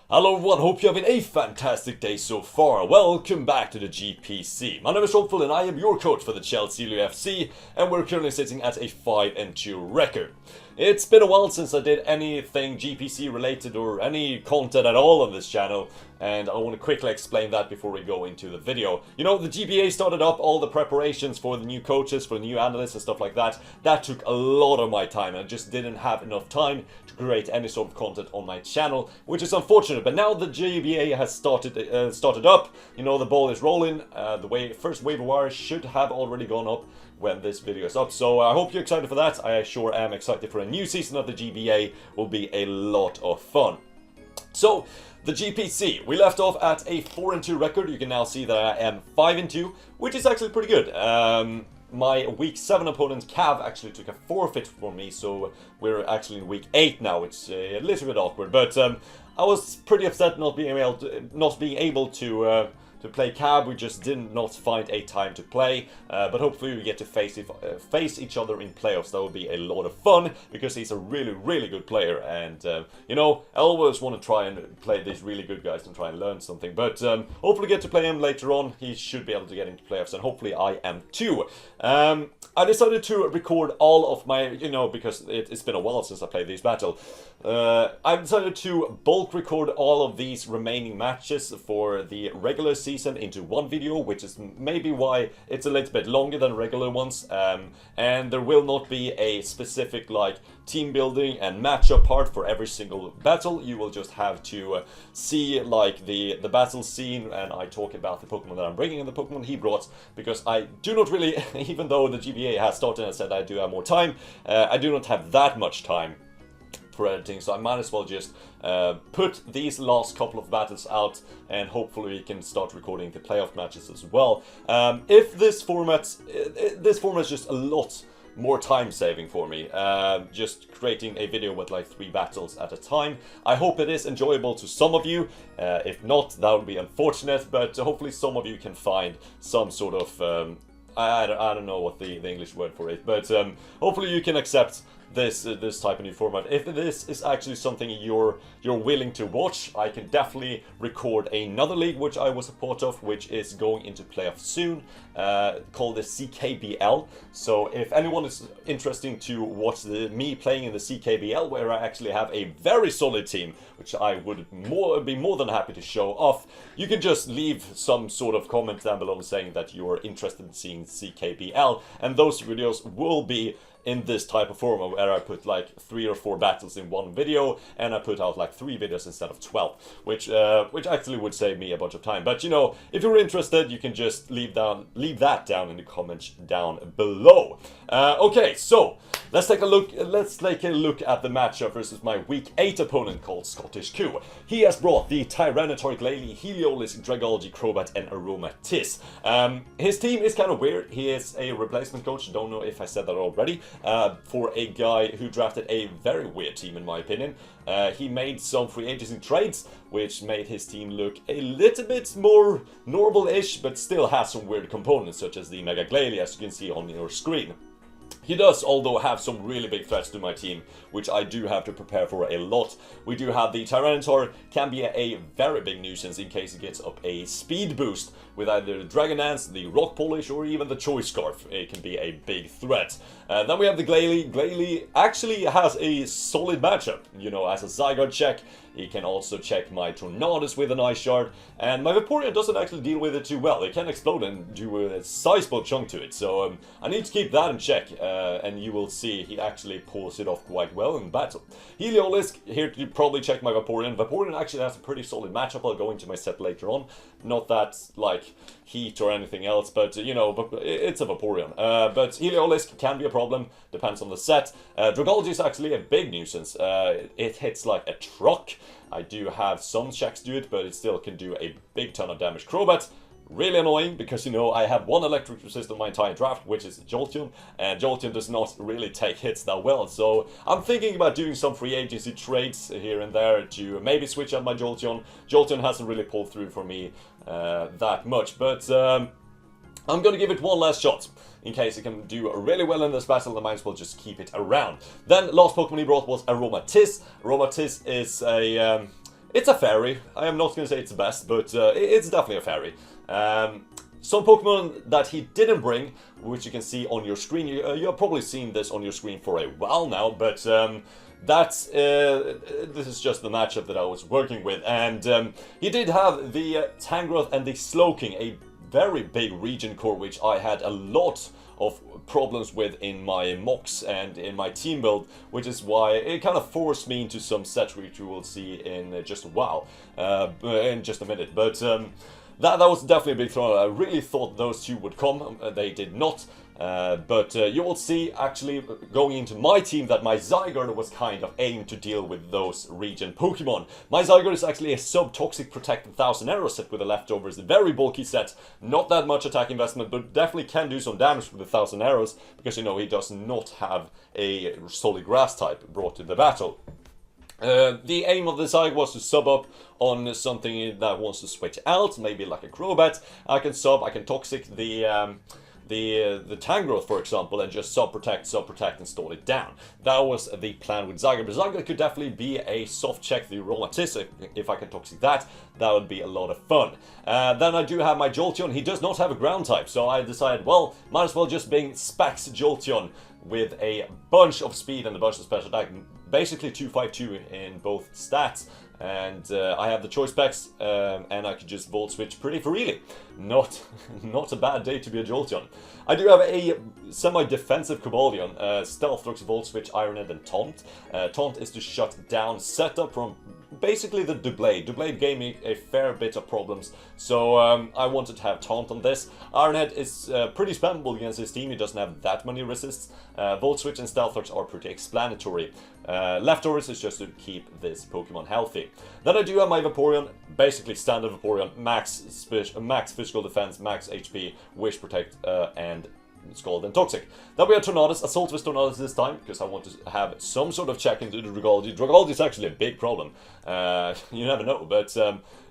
Hello everyone, hope you're having a fantastic day so far. Welcome back to the GPC. My name is Strompfel and I am your coach for the Chelsealeo FC, and we're currently sitting at a 5-2 record. It's been a while since I did anything GPC related or any content at all on this channel, and I want to quickly explain that before we go into the video. You know, the GBA started up all the preparations for the new coaches, for the new analysts and stuff like that. That took a lot of my time and I just didn't have enough time to create any sort of content on my channel, which is unfortunate. But now the GBA has started up, you know, the ball is rolling, first wave of wires should have already gone up when this video is up, so I hope you're excited for that. I sure am excited for a new season of the GBA. Will be a lot of fun. So the GPC, we left off at a 4-2 record. You can now see that I am 5-2, which is actually pretty good. My week 7 opponent Cav actually took a forfeit for me, so we're actually in week 8 now. It's a little bit awkward, but I was pretty upset not being able to play Cab. We just did not find a time to play, but hopefully we get to face each other in playoffs. That would be a lot of fun, because he's a really good player, and you know, I always want to try and play these really good guys and try and learn something, but hopefully get to play him later on. He should be able to get into playoffs, and hopefully I am too. I decided to record all of my, you know, because it's been a while since I played this battle. I decided to bulk record all of these remaining matches for the regular season into one video, which is maybe why it's a little bit longer than regular ones. And there will not be a specific like team building and matchup part for every single battle. You will just have to see like the battle scene, and I talk about the Pokemon that I'm bringing and the Pokemon he brought, because I do not really, even though the GBA has started and said I do have more time, I do not have that much time for editing, so I might as well just put these last couple of battles out, and hopefully we can start recording the playoff matches as well. If this format is just a lot more time saving for me, just creating a video with like 3 battles at a time. I hope it is enjoyable to some of you. If not, that would be unfortunate, but hopefully some of you can find some sort of I don't know what the English word for it, but hopefully you can accept this type of new format. If this is actually something you're willing to watch, I can definitely record another league which I was a part of, which is going into playoffs soon, called the CKBL. So if anyone is interested to watch me playing in the CKBL, where I actually have a very solid team, which I would be more than happy to show off, you can just leave some sort of comment down below saying that you're interested in seeing CKBL, and those videos will be in this type of format, where I put like 3 or 4 battles in one video, and I put out like 3 videos instead of 12, which actually would save me a bunch of time. But you know, if you're interested, you can just leave that down in the comments down below. Okay, so let's take a look at the matchup versus my week 8 opponent called Scottish Coup. He has brought the Tyranitar, Glalie, Heliolisk, Dragology, Crobat, and Aromatisse. His team is kind of weird. He is a replacement coach. Don't know if I said that already. For a guy who drafted a very weird team, in my opinion. He made some free agency trades, which made his team look a little bit more normal-ish, but still has some weird components, such as the Mega Glalie, as you can see on your screen. He does, although, have some really big threats to my team, which I do have to prepare for a lot. We do have the Tyranitar, can be a very big nuisance in case it gets up a speed boost with either the Dragon Dance, the Rock Polish, or even the Choice Scarf. It can be a big threat. Then we have the Glalie. Glalie actually has a solid matchup, you know, as a Zygarde check. He can also check my Tornadus with an Ice Shard, and my Vaporeon doesn't actually deal with it too well. It can explode and do a sizable chunk to it, so I need to keep that in check, and you will see he actually pulls it off quite well in battle. Heliolisk, here to probably check my Vaporeon. Vaporeon actually has a pretty solid matchup. I'll go into my set later on. Not that, like, heat or anything else, but, you know, it's a Vaporeon. But Heliolisk can be a problem, depends on the set. Dragology is actually a big nuisance. It hits like a truck. I do have some checks to it, but it still can do a big ton of damage. Crobat, really annoying, because, you know, I have one electric resist on my entire draft, which is Jolteon, and Jolteon does not really take hits that well, so I'm thinking about doing some free agency trades here and there to maybe switch out my Jolteon. Jolteon hasn't really pulled through for me that much, but I'm gonna give it one last shot. In case it can do really well in this battle, I might as well just keep it around. Then, last Pokemon he brought was Aromatisse. Aromatisse is a It's a fairy. I am not going to say it's the best, but it's definitely a fairy. Some Pokemon that he didn't bring, which you can see on your screen. You have probably seen this on your screen for a while now, but this is just the matchup that I was working with. And he did have the Tangrowth and the Slowking, a very big region core, which I had a lot of problems with in my mocks and in my team build, which is why it kind of forced me into some sets which you will see in just a while, in just a minute. But that was definitely a big throw. I really thought those two would come. They did not. But you will see, actually, going into my team, that my Zygarde was kind of aimed to deal with those region Pokemon. My Zygarde is actually a sub-toxic protected 1000 arrow set with the leftovers. A very bulky set, not that much attack investment, but definitely can do some damage with the 1000 arrows, because, you know, he does not have a solid grass type brought to the battle. The aim of the Zygarde was to sub up on something that wants to switch out, maybe like a Crobat. I can Toxic the Tangrowth, for example, and just sub-protect, and stall it down. That was the plan with Zygarde. But Zygarde could definitely be a soft check the Romantis. If I can Toxic that would be a lot of fun. Then I do have my Jolteon. He does not have a ground type, so I decided, well, might as well just bring Specs Jolteon with a bunch of speed and a bunch of special attack. Basically 252 in both stats. And I have the choice specs, and I could just Volt Switch pretty freely. Not a bad day to be a Jolteon. I do have a semi-defensive Cobalion, Stealth Rocks, Volt Switch, Iron Head, and Taunt. Taunt is to shut down setup from basically the Doublade. Doublade gave me a fair bit of problems, so I wanted to have Taunt on this. Ironhead is pretty spammable against his team. He doesn't have that many resists. Volt Switch and Stealth Rocks are pretty explanatory. Leftovers is just to keep this Pokemon healthy. Then I do have my Vaporeon, basically standard Vaporeon, max physical defense, max HP, Wish, Protect, and Scald and Toxic. Then we have Tornadus, Assault with Tornadus this time, because I want to have some sort of check into the Dragology. Dragology is actually a big problem. You never know, but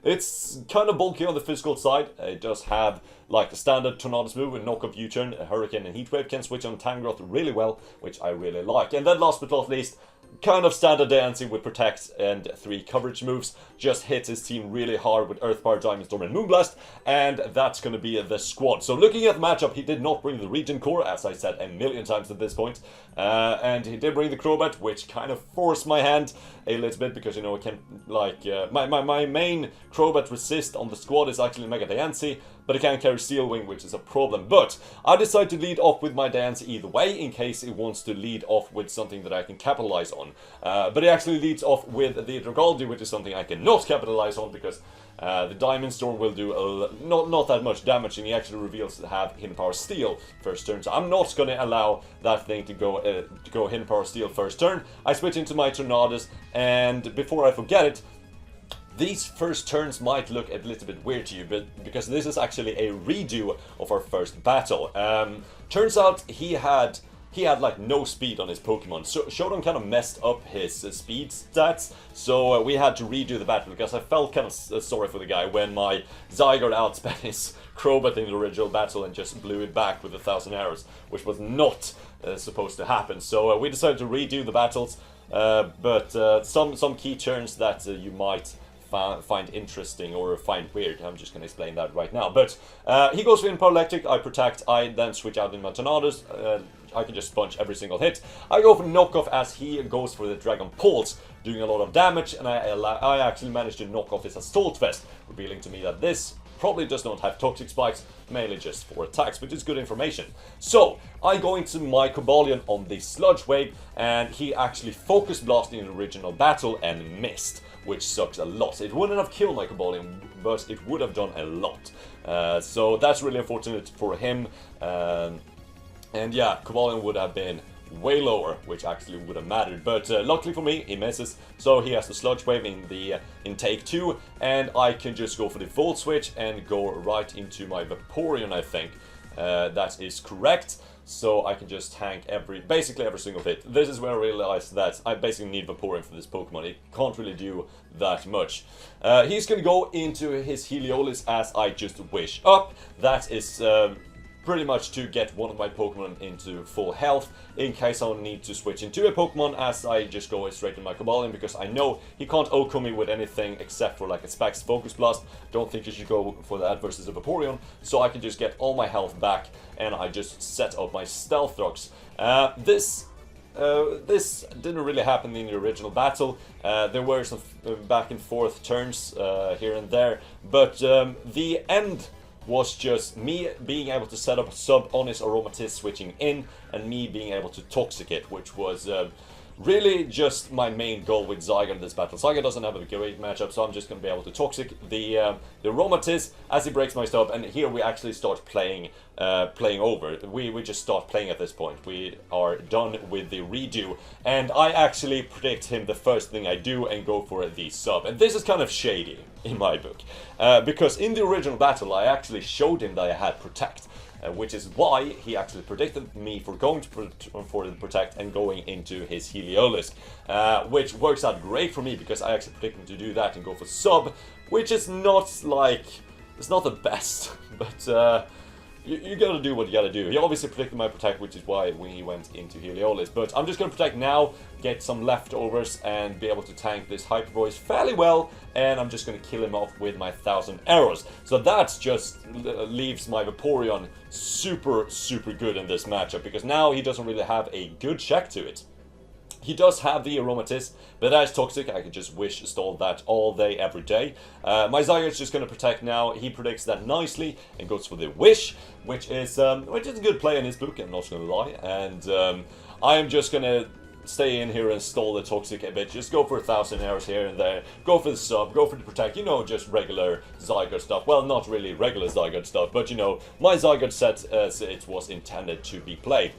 it's kind of bulky on the physical side. It does have like the standard Tornadus move with knock-off U-turn, Hurricane and Heatwave, can switch on Tangrowth really well, which I really like. And then last but not least, kind of standard dancing with Protect and 3 coverage moves. Just hits his team really hard with Earth Power, Diamond Storm, and Moonblast, and that's going to be the squad. So looking at the matchup, he did not bring the Region Core, as I said a million times at this point, and he did bring the Crobat, which kind of forced my hand a little bit, because, you know, it can, like, my main Crobat resist on the squad is actually Mega Diancie, but it can carry Steel Wing, which is a problem. But I decided to lead off with my Diancie either way, in case it wants to lead off with something that I can capitalize on. But it actually leads off with the Dragology, which is something I cannot capitalize on, because the Diamond Storm will do not that much damage, and he actually reveals to have Hidden Power Steel first turn. So I'm not going to allow that thing to go Hidden Power Steel first turn. I switch into my Tornadus, and before I forget it, these first turns might look a little bit weird to you, but because this is actually a redo of our first battle. Turns out he had like no speed on his Pokemon. So Shodan kind of messed up his speed stats, so we had to redo the battle, because I felt kind of sorry for the guy when my Zygarde outspent his Crobat in the original battle and just blew it back with 1000 arrows, which was not supposed to happen. So we decided to redo the battles, but some key turns that you might find interesting or find weird. I'm just going to explain that right now. But he goes for Power Electric, I Protect, I then switch out in my Tornadus. I can just sponge every single hit. I go for Knockoff as he goes for the Dragon Pulse, doing a lot of damage, and I actually managed to knock off his Assault Vest, revealing to me that this probably does not have Toxic Spikes, mainly just for attacks, which is good information. So, I go into my Cobalion on the Sludge Wave, and he actually Focus Blasted in the original battle and missed, which sucks a lot. It wouldn't have killed my Cobalion, but it would have done a lot. So that's really unfortunate for him. And yeah, Cobalion would have been way lower, which actually would have mattered. But luckily for me, he misses, so he has the Sludge Wave in take 2, and I can just go for the Volt Switch and go right into my Vaporeon, I think. That is correct. So I can just tank basically every single hit. This is where I realized that I basically need Vaporeon for this Pokemon. It can't really do that much. He's gonna go into his Heliolisk as I just wish up. That is pretty much to get one of my Pokemon into full health in case I need to switch into a Pokemon, as I just go straight in my Cobalion because I know he can't OHKO me with anything except for like a Specs Focus Blast. Don't think you should go for that versus a Vaporeon, so I can just get all my health back and I just set up my Stealth Rocks. This didn't really happen in the original battle. There were some back and forth turns here and there, but the end was just me being able to set up sub on his Aromatisse switching in, and me being able to Toxic it, which was really just my main goal with Zygarde in this battle. Zygarde doesn't have a great matchup, so I'm just going to be able to Toxic the Aromatisse as he breaks my stub, and here we actually start playing over. We just start playing at this point. We are done with the redo, and I actually predict him the first thing I do and go for the sub. And this is kind of shady in my book, because in the original battle I actually showed him that I had Protect. Which is why he actually predicted me for going for the Protect and going into his Heliolisk, which works out great for me because I actually predicted him to do that and go for sub, which is not like, it's not the best, but you gotta do what you gotta do. He obviously predicted my Protect, which is why he went into Heliolisk, but I'm just gonna Protect now, get some leftovers, and be able to tank this Hyper Voice fairly well, and I'm just gonna kill him off with my 1000 arrows. So that just leaves my Vaporeon super good in this matchup, because now he doesn't really have a good check to it. He does have the Aromatisse, but that is Toxic. I could just wish stall that all day, every day. My Zygarde's just going to Protect now. He predicts that nicely and goes for the Wish, which is a good play in his book, I'm not going to lie. And I am just going to stay in here and stall the Toxic a bit. Just go for 1000 arrows here and there. Go for the sub, go for the Protect, you know, just regular Zygarde stuff. Well, not really regular Zygarde stuff, but you know, my Zygarde set as it was intended to be played.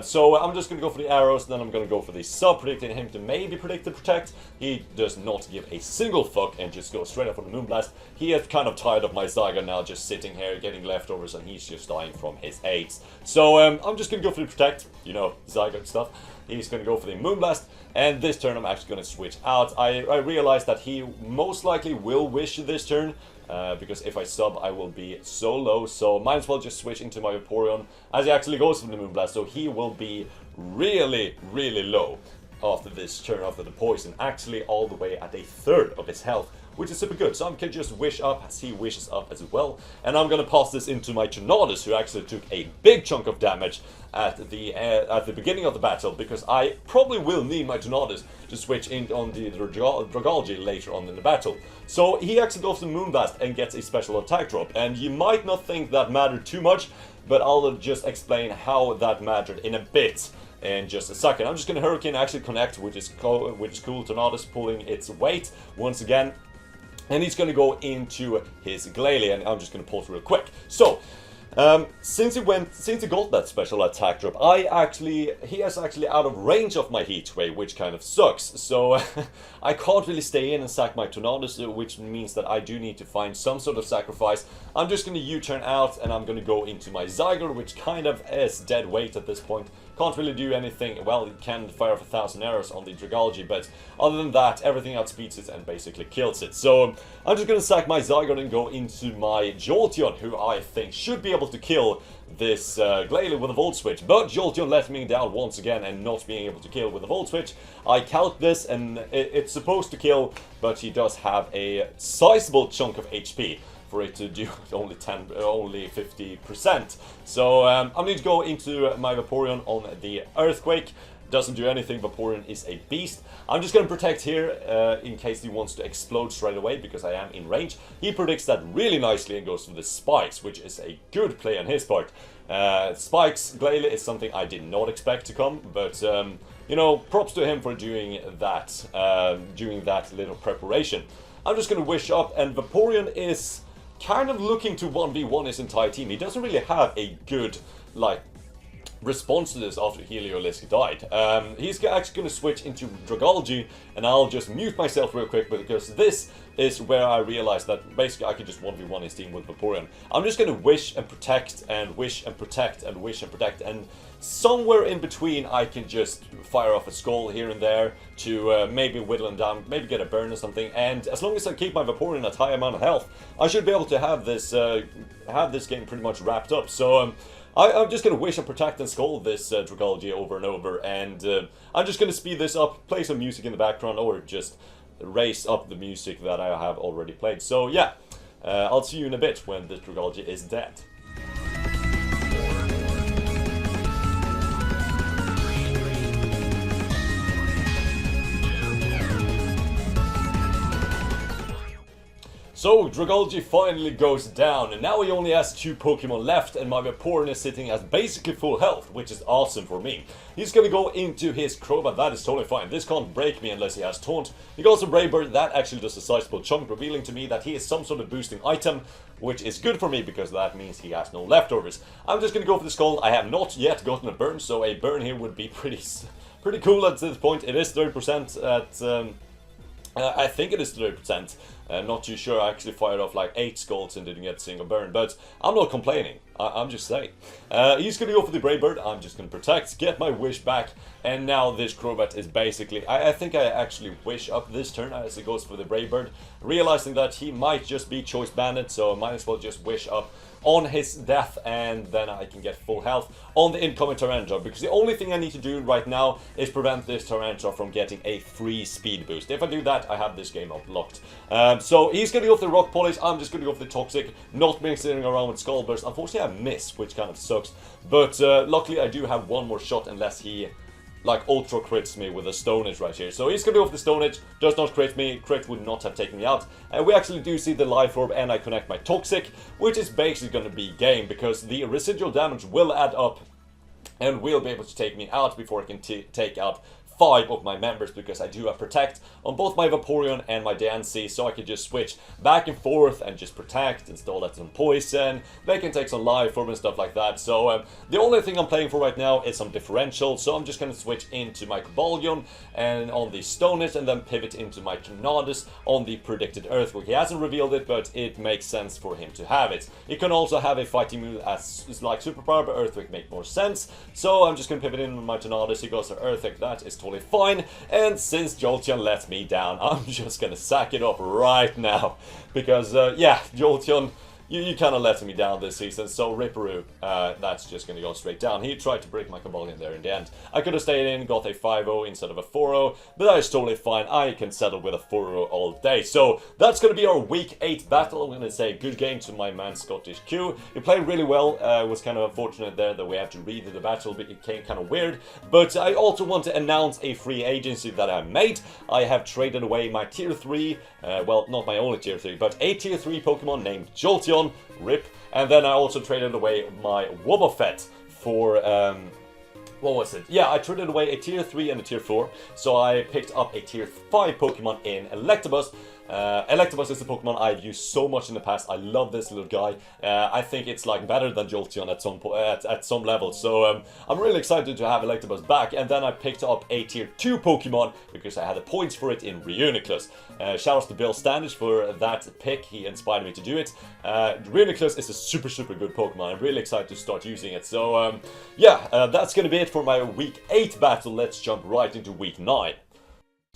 So I'm just going to go for the arrows, then I'm going to go for the sub, predicting him to maybe predict the Protect. He does not give a single fuck and just goes straight up for the Moonblast. He is kind of tired of my Zygarde now, just sitting here getting leftovers, and he's just dying from his aids. So I'm just going to go for the Protect, you know, Zygarde stuff. He's going to go for the Moonblast, and this turn I'm actually going to switch out. I realize that he most likely will Wish this turn, because if I sub I will be so low, so might as well just switch into my Vaporeon as he actually goes for the Moonblast, so he will be really low after this turn, after the poison, actually all the way at a third of his health, which is super good. So I can just wish up as he wishes up as well. And I'm gonna pass this into my Tornadus, who actually took a big chunk of damage at the beginning of the battle, because I probably will need my Tornadus to switch in on the Dragalge later on in the battle. So he actually goes to Moonblast and gets a special attack drop. And you might not think that mattered too much, but I'll just explain how that mattered in a bit. In just a second. I'm just gonna Hurricane actually connect, which is cool. Tornadus pulling its weight once again, and he's gonna go into his Glalie, and I'm just gonna pause real quick. So, since he got that special attack drop, he is actually out of range of my Heat Wave, which kind of sucks. So I can't really stay in and sack my Tornadus, which means that I do need to find some sort of sacrifice. I'm just gonna U-turn out, and I'm gonna go into my Zygarde, which kind of is dead weight at this point. Can't really do anything. Well, it can fire off 1000 arrows on the Dragalge, but other than that, everything outspeeds it and basically kills it. So I'm just gonna sack my Zygarde and go into my Jolteon, who I think should be able to kill this Glalie with a Volt Switch. But Jolteon let me down once again, and not being able to kill with a Volt Switch. I calc this, and it's supposed to kill, but he does have a sizable chunk of HP for it to do only 50%. So I need to go into my Vaporeon on the Earthquake. Doesn't do anything. Vaporeon is a beast. I'm just going to Protect here in case he wants to explode straight away, because I am in range. He predicts that really nicely and goes for the Spikes, which is a good play on his part. Spikes Glalie is something I did not expect to come, but you know, props to him for doing that little preparation. I'm just going to Wish up, and Vaporeon is kind of looking to 1v1 his entire team. He doesn't really have a good, like, response to this after Chelsealeo died. He's actually going to switch into Dragology, and I'll just mute myself real quick because this is where I realized that basically I could just 1v1 his team with Vaporeon. I'm just going to wish and protect and wish and protect and wish and protect, and somewhere in between I can just fire off a skull here and there to maybe whittle him down, maybe get a burn or something, and as long as I keep my Vaporeon at high amount of health, I should be able to have this game pretty much wrapped up. So I'm just going to wish and protect and skull this Dragology over and over, and I'm just going to speed this up, play some music in the background, or just raise up the music that I have already played. So yeah, I'll see you in a bit when this Dragology is dead. So, Dragology finally goes down, and now he only has 2 Pokemon left, and my Vaporeon is sitting at basically full health, which is awesome for me. He's gonna go into his Crobat, that is totally fine. This can't break me unless he has Taunt. He goes to Brave Bird, that actually does a sizable chunk, revealing to me that he is some sort of boosting item, which is good for me because that means he has no leftovers. I'm just gonna go for the Skull. I have not yet gotten a burn, so a burn here would be pretty cool at this point. It is 30% at... I think it is 30%. Not too sure. I actually fired off like 8 skulls and didn't get a single burn, but I'm not complaining. I'm just saying. He's going to go for the Brave Bird. I'm just going to protect, get my wish back, and now this Crobat is basically... I think I actually wish up this turn as he goes for the Brave Bird, realizing that he might just be Choice Banded, so I might as well just wish up on his death, and then I can get full health on the incoming Tyranitar, because the only thing I need to do right now is prevent this Tyranitar from getting a free speed boost. If I do that, I have this game unlocked. So he's going to go for the Rock Polish, I'm just going to go for the Toxic, not mixing around with Skull Burst. Unfortunately I miss, which kind of sucks, but luckily I do have one more shot unless he like ultra crits me with a Stone Edge right here. So he's gonna go for the Stone Edge, does not crit me, crit would not have taken me out. And we actually do see the Life Orb, and I connect my Toxic, which is basically gonna be game, because the residual damage will add up and will be able to take me out before I can take out 5 of my members, because I do have Protect on both my Vaporeon and my Diancie, so I can just switch back and forth and just Protect, install that some Poison, they can take some Life Orb and stuff like that. So the only thing I'm playing for right now is some Differential, so I'm just going to switch into my Cobalion and on the Stone Edge, and then pivot into my Tornadus on the predicted Earthquake. He hasn't revealed it, but it makes sense for him to have it. He can also have a fighting move as like Superpower, but Earthquake make more sense, so I'm just going to pivot in with my Tornadus. He goes to Earthquake, that is totally fine, and since Jolteon let me down, I'm just gonna sack it up right now, because yeah, Jolteon, you kind of let me down this season, so Ripperoo, that's just going to go straight down. He tried to break my Cobalion there in the end. I could have stayed in, got a 5-0 instead of a 4-0, but that is totally fine. I can settle with a 4-0 all day. So that's going to be our Week 8 battle. I'm going to say good game to my man Scottish Q. He played really well. It was kind of unfortunate there that we had to read the battle, but it came kind of weird. But I also want to announce a free agency that I made. I have traded away my Tier 3, well, not my only Tier 3, but a Tier 3 Pokemon named Jolteon. Rip. And then I also traded away my Wobbuffet for, what was it? Yeah, I traded away a Tier 3 and a Tier 4, so I picked up a Tier 5 Pokemon in Electabuzz. Electabuzz is a Pokemon I've used so much in the past. I love this little guy. I think it's like better than Jolteon at some level. So I'm really excited to have Electabuzz back. And then I picked up a Tier 2 Pokemon because I had the points for it in Reuniclus. Shout out to Bill Standish for that pick. He inspired me to do it. Reuniclus is a super good Pokemon. I'm really excited to start using it. So yeah, that's gonna be it for my Week 8 battle. Let's jump right into Week 9.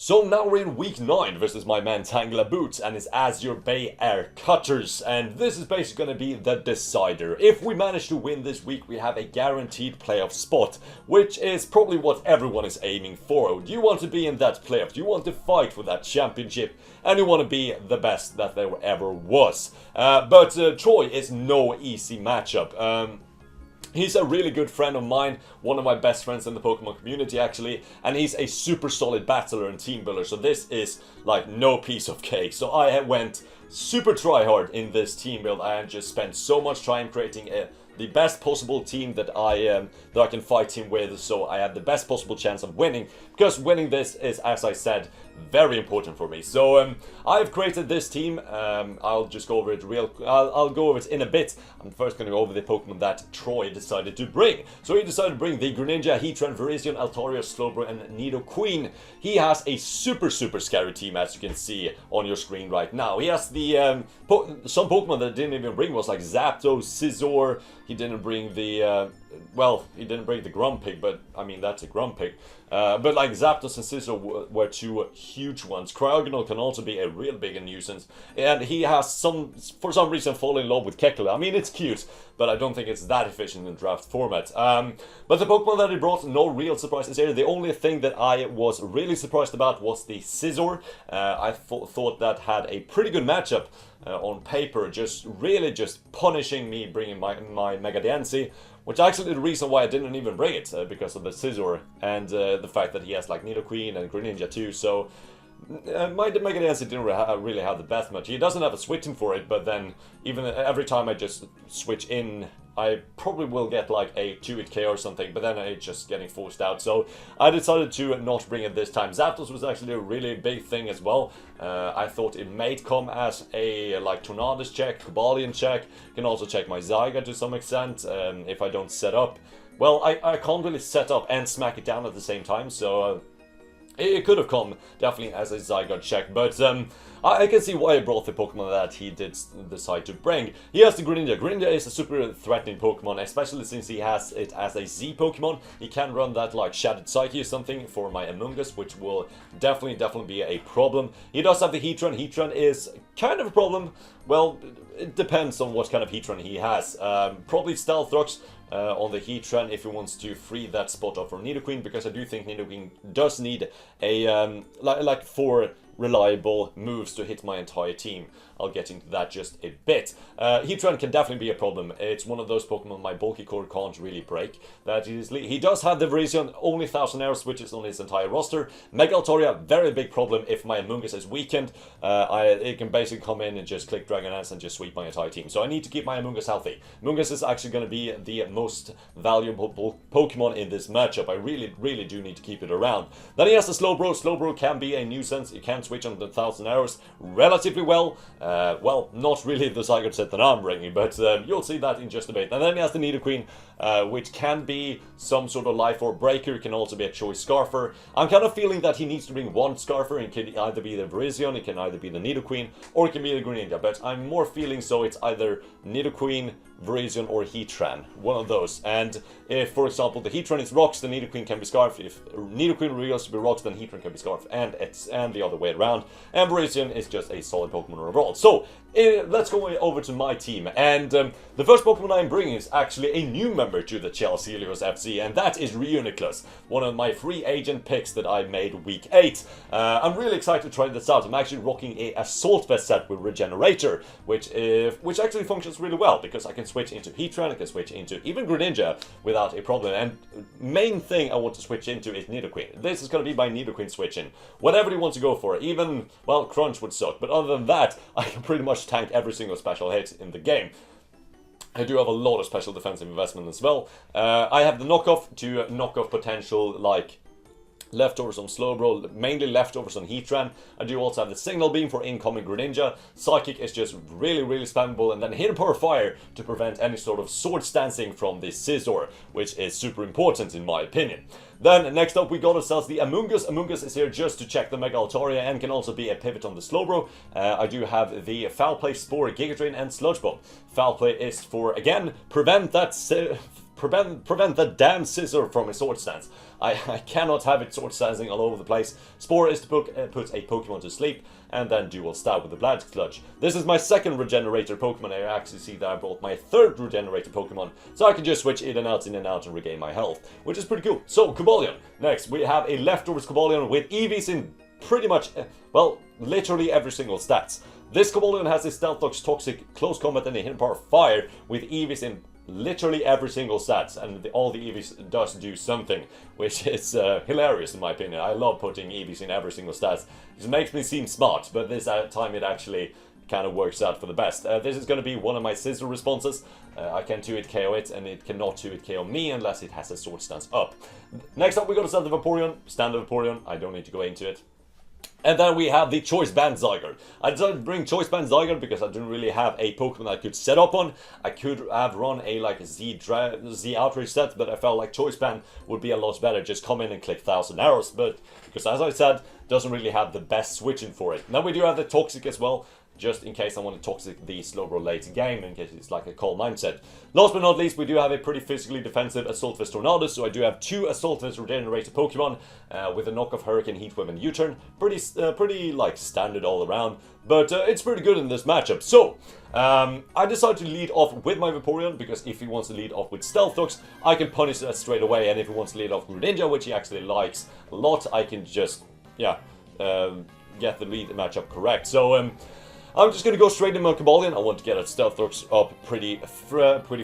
So now we're in Week 9 versus my man Tangela Boots and his Azure Bay Air Cutters, and this is basically going to be the decider. If we manage to win this week, we have a guaranteed playoff spot, which is probably what everyone is aiming for. Do you want to be in that playoff? Do you want to fight for that championship? And you want to be the best that there ever was. But Troy is no easy matchup. He's a really good friend of mine, one of my best friends in the Pokemon community actually, and he's a super solid battler and team builder, so this is like no piece of cake. So I went super try hard in this team build and just spent so much time creating the best possible team that I can fight him with, so I have the best possible chance of winning, because winning this is, as I said, very important for me. So I've created this team. I'll just go over it I'll go over it in a bit. I'm first going to go over the Pokemon that Troy decided to bring. So he decided to bring the Greninja, Heatran, Virizion, Altaria, Slowbro, and Nidoqueen. He has a super scary team, as you can see on your screen right now. He has the some Pokemon that didn't even bring was like Zapdos, Scizor. He didn't bring the well, he didn't bring the Grumpig, but I mean that's a Grumpig. But like Zapdos and Scizor were two huge ones. Cryogonal can also be a real big nuisance, and he has for some reason fallen in love with Kekla. I mean, it's cute, but I don't think it's that efficient in draft format. But the Pokemon that he brought, no real surprises here. The only thing that I was really surprised about was the Scizor. I thought that had a pretty good matchup on paper, just punishing me bringing my Mega Diancie. Which actually the reason why I didn't even bring it, because of the Scizor and the fact that he has like Nidoqueen and Greninja too, so my Mega Diancie didn't really have the best match. He doesn't have a switching for it, but then even every time I just switch in, I probably will get like a 2-hit KO or something, but then it's just getting forced out. So I decided to not bring it this time. Zapdos was actually a really big thing as well. I thought it may come as a like Tornadus check, Cobalion check. You can also check my Zygarde to some extent if I don't set up. Well, I can't really set up and smack it down at the same time, so it could have come definitely as a Zygarde check, but I can see why he brought the Pokemon that he did decide to bring. He has the Greninja. Greninja is a super threatening Pokemon, especially since he has it as a Z Pokemon. He can run that like Shattered Psyche or something for my Amoonguss, which will definitely be a problem. He does have the Heatran. Heatran is kind of a problem. Well, it depends on what kind of Heatran he has. Probably Stealth Rocks on the Heatran if he wants to free that spot off for Nidoqueen, because I do think Nidoqueen does need a like 4 reliable moves to hit my entire team. I'll get into that just a bit. Heatran can definitely be a problem. It's one of those Pokemon my bulky core can't really break that easily. He does have the Virizion, only 1000 arrow switches on his entire roster. Mega Altaria, very big problem if my Amoonguss is weakened. It can basically come in and just click Dragon Dance and just sweep my entire team. So I need to keep my Amoonguss healthy. Amoonguss is actually going to be the most valuable Pokemon in this matchup. I really do need to keep it around. Then he has the Slowbro. Slowbro can be a nuisance. He can switch on the 1000 arrows relatively well. Well, not really the Zygarde set that I'm bringing, but you'll see that in just a bit. And then he has the Nidoqueen, which can be some sort of Life Orb breaker. It can also be a choice Scarfer. I'm kind of feeling that he needs to bring one Scarfer. It can either be the Virizion, it can either be the Nidoqueen, or it can be the Greninja. But I'm more feeling so it's either Nidoqueen, Virizion, or Heatran. One of those. And if, for example, the Heatran is Rocks, the Nidoqueen can be Scarf. If Nidoqueen reveals to be Rocks, then Heatran can be Scarf. And the other way around. And Virizion is just a solid Pokemon overall. So, let's go over to my team. And the first Pokemon I'm bringing is actually a new member to the Chelsealeo FC, and that is Reuniclus, one of my free agent picks that I made week 8. I'm really excited to try this out. I'm actually rocking a Assault Vest set with Regenerator, which actually functions really well, because I can switch into Heatran, I can switch into even Greninja without a problem. And main thing I want to switch into is Nidoqueen. This is going to be my Nidoqueen switch-in. Whatever he wants to go for. Even, well, Crunch would suck, but other than that, I can pretty much tank every single special hit in the game. I do have a lot of special defensive investment as well. I have the knockoff to knock off potential like leftovers on Slowbro, mainly leftovers on Heatran. I do also have the Signal Beam for incoming Greninja. Psychic is just really spammable, and then Hidden Power Fire to prevent any sort of sword stancing from the Scizor, which is super important in my opinion. Then next up we got ourselves the Amoonguss. Amoonguss is here just to check the Mega Altaria and can also be a pivot on the Slowbro. I do have the Foul Play, Spore, Giga Drain, and Sludge Bomb. Foul Play is for, again, prevent that damn Scizor from his sword stance. I cannot have it sword stancing all over the place. Spore is to put a Pokemon to sleep, and then Dual Stab with the Blast Clutch. This is my second Regenerator Pokemon. I actually see that I brought my third Regenerator Pokemon, so I can just switch in and out and regain my health, which is pretty cool. So, Cobalion. Next, we have a leftovers Cobalion with EVs in pretty much, well, literally every single stats. This Cobalion has a Stealth Rocks, Toxic, Close Combat, and a Hidden Power Fire with EVs in literally every single stats, and all the EVs does do something, which is hilarious in my opinion. I love putting EVs in every single stats. It makes me seem smart, but this time it actually kind of works out for the best. This is going to be one of my scissor responses. I can 2-hit KO it, and it cannot 2-hit KO me unless it has a sword stance up. Next up we got a Stand of Vaporeon. I don't need to go into it. And then we have the Choice Band Zygarde. I decided to bring Choice Band Zygarde because I didn't really have a Pokemon I could set up on. I could have run a like Z Outrage set, but I felt like Choice Band would be a lot better. Just come in and click 1000 arrows, but because as I said, doesn't really have the best switching for it. Now we do have the Toxic as well, just in case I want to Toxic the Slowbro late game, in case it's like a Calm Mindset. Last but not least, we do have a pretty physically defensive Assault Vest Tornado, so I do have 2 Assault Vest regenerated Pokemon with a knockoff Hurricane, Heat Wave, and U-Turn. Pretty like standard all around, but it's pretty good in this matchup. So I decided to lead off with my Vaporeon, because if he wants to lead off with Stealth Dogs, I can punish that straight away, and if he wants to lead off with Greninja, which he actually likes a lot, I can just, yeah, get the lead matchup correct. So I'm just going to go straight into my Cobalion. I want to get a Stealth Dogs up pretty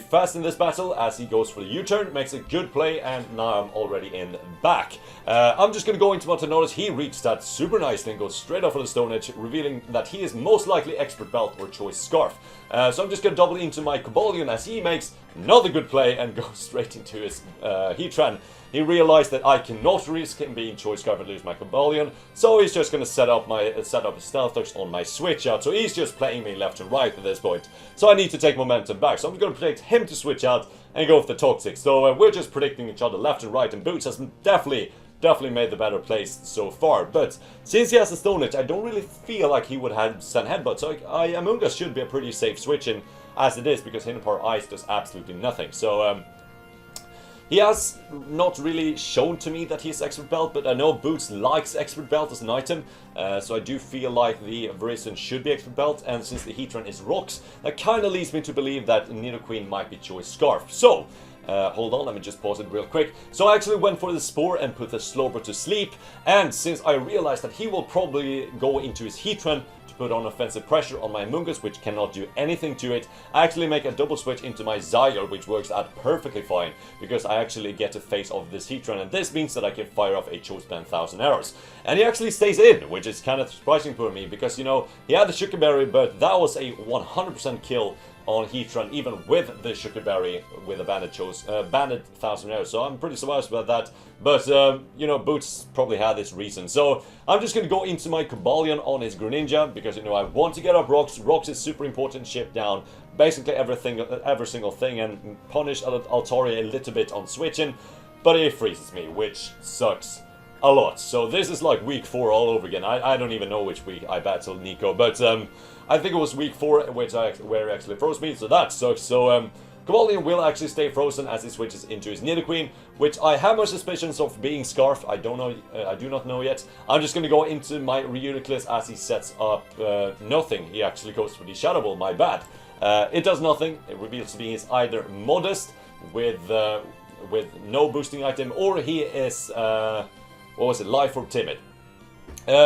fast in this battle, as he goes for the U-turn, makes a good play, and now I'm already in back. I'm just going to go into what to notice. He reads that super nicely and goes straight off of the Stone Edge, revealing that he is most likely Expert Belt or Choice Scarf. So I'm just going to double into my Cobalion as he makes another good play and goes straight into his Heatran. He realized that I cannot risk him being Choice Scarf and lose my Cobalion, so he's just going to set up his Stealth Dogs on my switch out. So he's just playing me left and right at this point. So I need to take momentum back. So I'm going to predict him to switch out and go for the Toxic. So we're just predicting each other left and right, and Boots has definitely made the better plays so far. But since he has a Stone Edge, I don't really feel like he would have sent Headbutt. So Among Us should be a pretty safe switch in as it is, because Hidden Power Ice does absolutely nothing. So he has not really shown to me that he's Expert Belt, but I know Boots likes Expert Belt as an item, so I do feel like the Virizion should be Expert Belt, and since the Heatran is Rocks, that kind of leads me to believe that Nidoqueen might be Choice Scarf. So, hold on, let me just pause it real quick. So I actually went for the Spore and put the Slowbro to sleep, and since I realized that he will probably go into his Heatran to put on offensive pressure on my Amoonguss, which cannot do anything to it, I actually make a double switch into my Zygarde, which works out perfectly fine, because I actually get to face off this Heatran, and this means that I can fire off a Choice Band 1000 arrows. And he actually stays in, which is kind of surprising for me, because, you know, he had the Sugar Berry, but that was a 100% kill on Heatran, even with the Sugar Berry with a banded 1000 arrows. So I'm pretty surprised about that. But, you know, Boots probably had this reason. So I'm just going to go into my Cobalion on his Greninja, because, you know, I want to get up Rocks. Rocks is super important, ship down basically every single thing, and punish Altaria a little bit on switching. But it freezes me, which sucks a lot. So this is like week 4 all over again. I don't even know which week I battled Nico, but I think it was week 4 where he actually froze me, so that sucks. So Cobalion will actually stay frozen as he switches into his Nidoqueen, which I have my suspicions of being Scarf. I don't know. I do not know yet. I'm just going to go into my Reuniclus as he sets up nothing. He actually goes for the Shadow Ball. My bad. It does nothing. It reveals to be he's either Modest with no boosting item, or he is what was it? Life Orb Timid.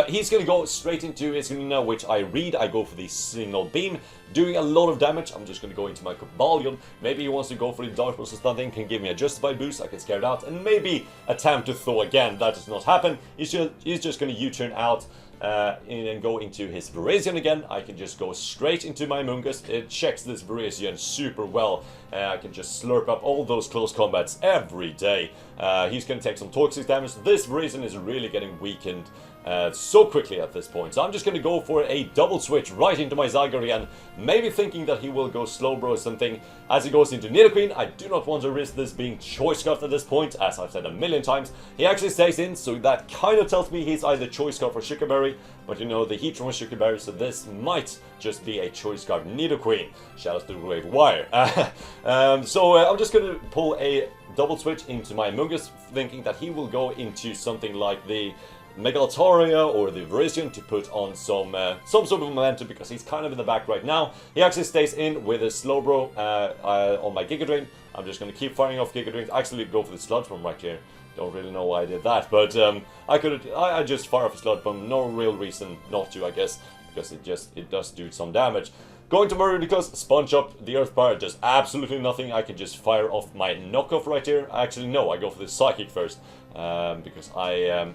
He's going to go straight into his Greninja, which I read. I go for the Signal Beam, doing a lot of damage. I'm just going to go into my Cobalion. Maybe he wants to go for the Dark Pulse or something, can give me a Justified boost, I can scare it out, and maybe attempt to thaw again. That does not happen. He's just going to U-turn out and go into his Virizion again. I can just go straight into my Amoonguss. It checks this Virizion super well. I can just slurp up all those close combats every day. He's going to take some toxic damage. This Virizion is really getting weakened so quickly at this point. So I'm just going to go for a double switch right into my Zygarde again, maybe thinking that he will go Slowbro or something as he goes into Nidoqueen. I do not want to risk this being Choice Scarf at this point, as I've said a million times. He actually stays in, so that kind of tells me he's either Choice Scarf or Sugar Berry, but you know, the Heatran was Sugar Berry, so this might just be a Choice Scarf Nidoqueen. Shout out to Wave Wire. So I'm just going to pull a double switch into my Amoonguss, thinking that he will go into something like the Mega Altaria or the Virizion to put on some sort of momentum, because he's kind of in the back right now. He actually stays in with his Slowbro on my Giga Drain. I'm just going to keep firing off Giga Drains. Actually go for the Sludge Bomb right here. Don't really know why I did that, but I just fire off a Sludge Bomb. No real reason not to, I guess, because it does do some damage. Going to Murdericus, Sponge Up, the Earth Power does absolutely nothing. I can just fire off my knockoff right here. Actually, no, I go for the Psychic first, because I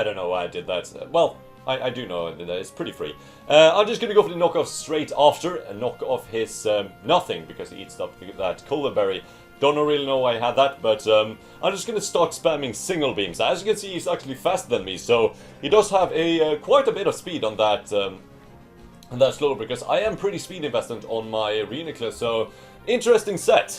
don't know why I did that. Well, I do know that it's pretty free. I'm just gonna go for the knockoff straight after, and knock off his nothing, because he eats up that Cola Don't really know why I had that, but I'm just gonna start spamming single beams. As you can see, he's actually faster than me, so he does have a quite a bit of speed on that slower, because I am pretty speed invested on my Reuniclus, so interesting set.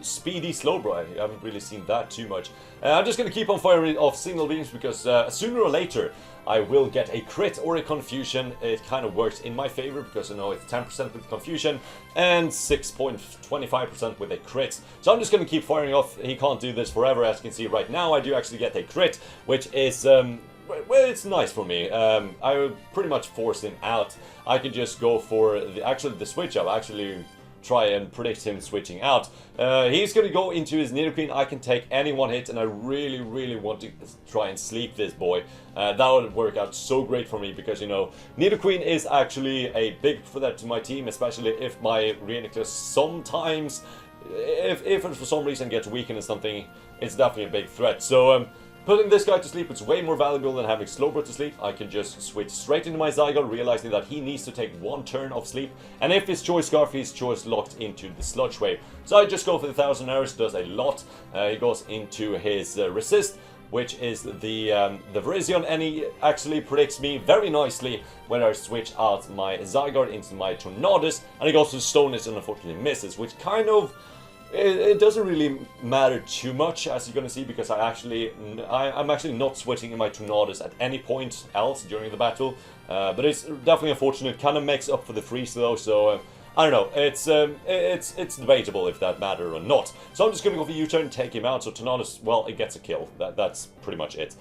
Speedy Slowbro, I haven't really seen that too much. I'm just gonna keep on firing off single beams, because sooner or later I will get a crit or a confusion. It kind of works in my favor, because I know it's 10% with confusion and 6.25% with a crit. So I'm just gonna keep firing off. He can't do this forever. As you can see right now, I do actually get a crit, which is well, it's nice for me. I would pretty much force him out. I can just go for the switch up. Actually try and predict him switching out. He's gonna go into his Nidoqueen. I can take any one hit, and I really want to try and sleep this boy. That would work out so great for me, because, you know, Nidoqueen is actually a big threat to my team, especially if my Reuniclus sometimes, if it for some reason gets weakened or something, it's definitely a big threat. So, putting this guy to sleep is way more valuable than having Slowbro to sleep. I can just switch straight into my Zygarde, realizing that he needs to take one turn of sleep. And if his choice Scarf, his choice locked into the Sludge Wave. So I just go for the 1000 Arrows, does a lot. He goes into his Resist, which is the Virizion, and he actually predicts me very nicely when I switch out my Zygarde into my Tornadus. And he goes to Stonish and unfortunately misses, which kind of... It doesn't really matter too much, as you're gonna see, because I'm actually not switching in my Tornadus at any point else during the battle. But it's definitely unfortunate. Kind of makes up for the freeze though, so I don't know. It's debatable if that mattered or not. So I'm just gonna go for U-turn, take him out. So Tornadus, well, it gets a kill. That's pretty much it.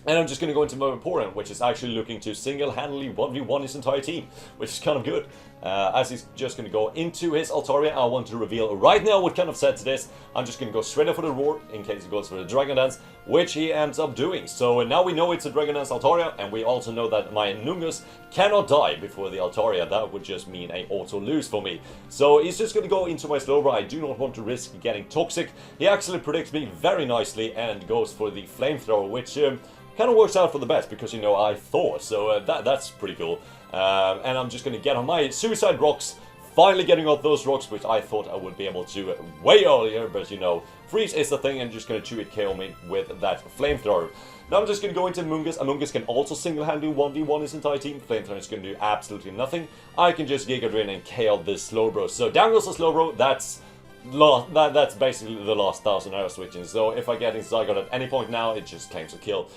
And I'm just going to go into my Vaporeon, which is actually looking to single-handedly 1v1 his entire team, which is kind of good. As he's just going to go into his Altaria, I want to reveal right now what kind of set it is. I'm just going to go straight up for the Roar, in case he goes for the Dragon Dance, which he ends up doing. So now we know it's a Dragon Dance Altaria, and we also know that my Nungus cannot die before the Altaria. That would just mean an auto-lose for me. So he's just going to go into my Slowbro. I do not want to risk getting Toxic. He actually predicts me very nicely and goes for the Flamethrower, which... kind of works out for the best, because, you know, I thought, so that's pretty cool. And I'm just going to get on my Suicide Rocks, finally getting off those rocks, which I thought I would be able to way earlier, but, you know, Freeze is the thing, and just going to 2-hit KO me with that Flamethrower. Now I'm just going to go into Amoonguss. Amoonguss can also single-handedly 1v1 his entire team. Flamethrower is going to do absolutely nothing. I can just Giga Drain and KO this Slowbro. So down goes the Slowbro, that's basically the last 1000 arrow switching. So if I get his Zygarde at any point now, it just claims a kill.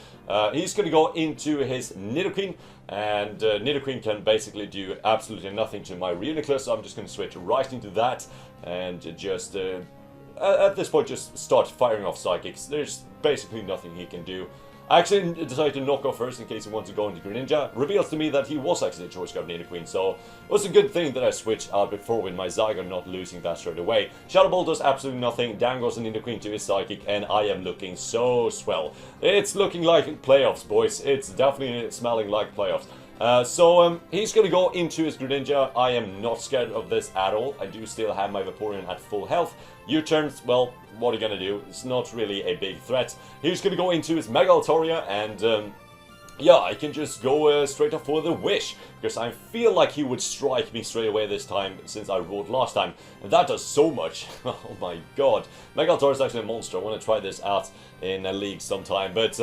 He's going to go into his Nidoqueen, and Nidoqueen can basically do absolutely nothing to my Reuniclus, so I'm just going to switch right into that, and just, at this point, just start firing off Psychics. There's basically nothing he can do. I actually decided to knock off first in case he wanted to go into Greninja. Reveals to me that he was actually a choice card Nidoqueen, so it was a good thing that I switched out before with my Zygarde, not losing that straight away. Shadow Ball does absolutely nothing. Down goes the Nidoqueen to his Psychic, and I am looking so swell. It's looking like playoffs, boys. It's definitely smelling like playoffs. So he's going to go into his Greninja. I am not scared of this at all. I do still have my Vaporeon at full health. U-turns, well, what are you going to do? It's not really a big threat. He's going to go into his Mega Altaria, and yeah, I can just go straight up for the Wish, because I feel like he would strike me straight away this time, since I rolled last time. And that does so much. Oh my god. Mega Altaria is actually a monster. I want to try this out in a league sometime. But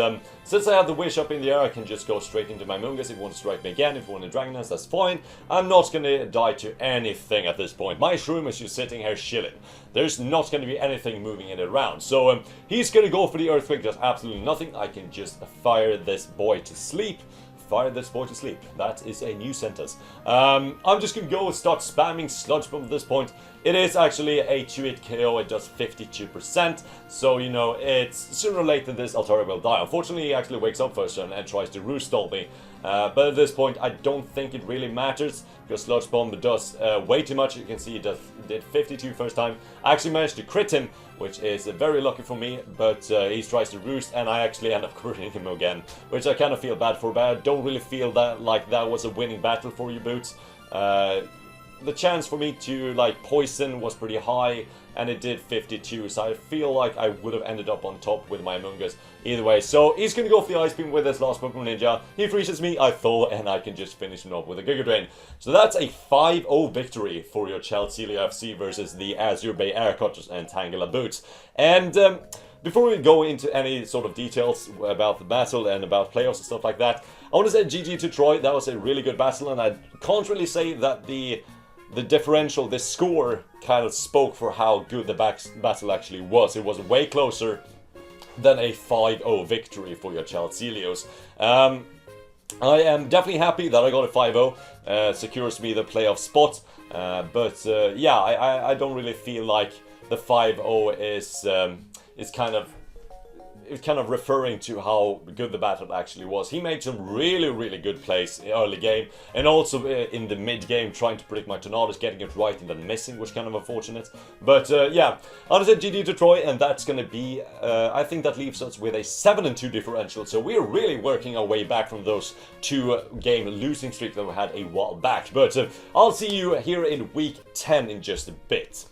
since I have the Wish up in the air, I can just go straight into my Mungus. If you want to strike me again, if you want to Dragon Dance, that's fine. I'm not going to die to anything at this point. My Shroom is just sitting here chilling. There's not going to be anything moving it around. So he's going to go for the Earthquake, does absolutely nothing. I can just fire this boy to sleep. Fire this boy to sleep. That is a new sentence. I'm just going to go and start spamming Sludge Bomb at this point. It is actually a 2-hit KO. It does 52%. So, you know, it's sooner or later this Altaria will die. Unfortunately, he actually wakes up first and tries to Roost Stall me. But at this point, I don't think it really matters, because Sludge Bomb does way too much. You can see it did 52 first time. I actually managed to crit him, which is very lucky for me, but he tries to Roost, and I actually end up critting him again, which I kind of feel bad for, but I don't really feel that like that was a winning battle for you, Boots. the chance for me to like poison was pretty high, and it did 52, so I feel like I would have ended up on top with my Amoonguss either way. So he's gonna go for the Ice Beam with his last Pokemon Ninja. He freezes me, I thaw, and I can just finish him off with a Giga Drain. So that's a 5-0 victory for your Chelsealeo FC versus the Azure Bay Air Cutters and Tangela Boots. And before we go into any sort of details about the battle and about playoffs and stuff like that, I want to say GG to Troy. That was a really good battle, and I can't really say that the differential, the score, kind of spoke for how good the battle actually was. It was way closer than a 5-0 victory for your Chelsealeos. I am definitely happy that I got a 5-0. Secures me the playoff spot. But yeah, I don't really feel like the 5-0 is kind of referring to how good the battle actually was. He made some really good plays in early game, and also in the mid game trying to predict my Tornadus, getting it right and then missing, which kind of unfortunate. But yeah, I said GG to Troy, and that's gonna be I think that leaves us with a 7-2 differential. So we're really working our way back from those 2-game losing streak that we had a while back. But I'll see you here in week 10 in just a bit.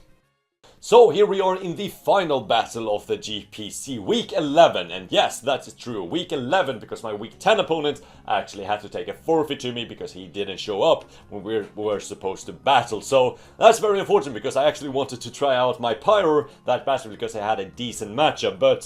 So here we are in the final battle of the GPC, week 11, and yes, that's true, week 11, because my week 10 opponent actually had to take a forfeit to me because he didn't show up when we were supposed to battle. So that's very unfortunate, because I actually wanted to try out my Pyro that battle because I had a decent matchup, but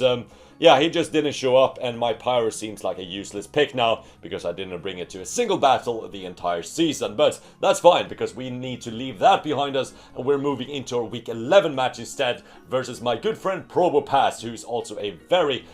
yeah, he just didn't show up, and my Pyro seems like a useless pick now because I didn't bring it to a single battle the entire season. But that's fine, because we need to leave that behind us, and we're moving into our week 11 match instead versus my good friend Probopass, who's also a very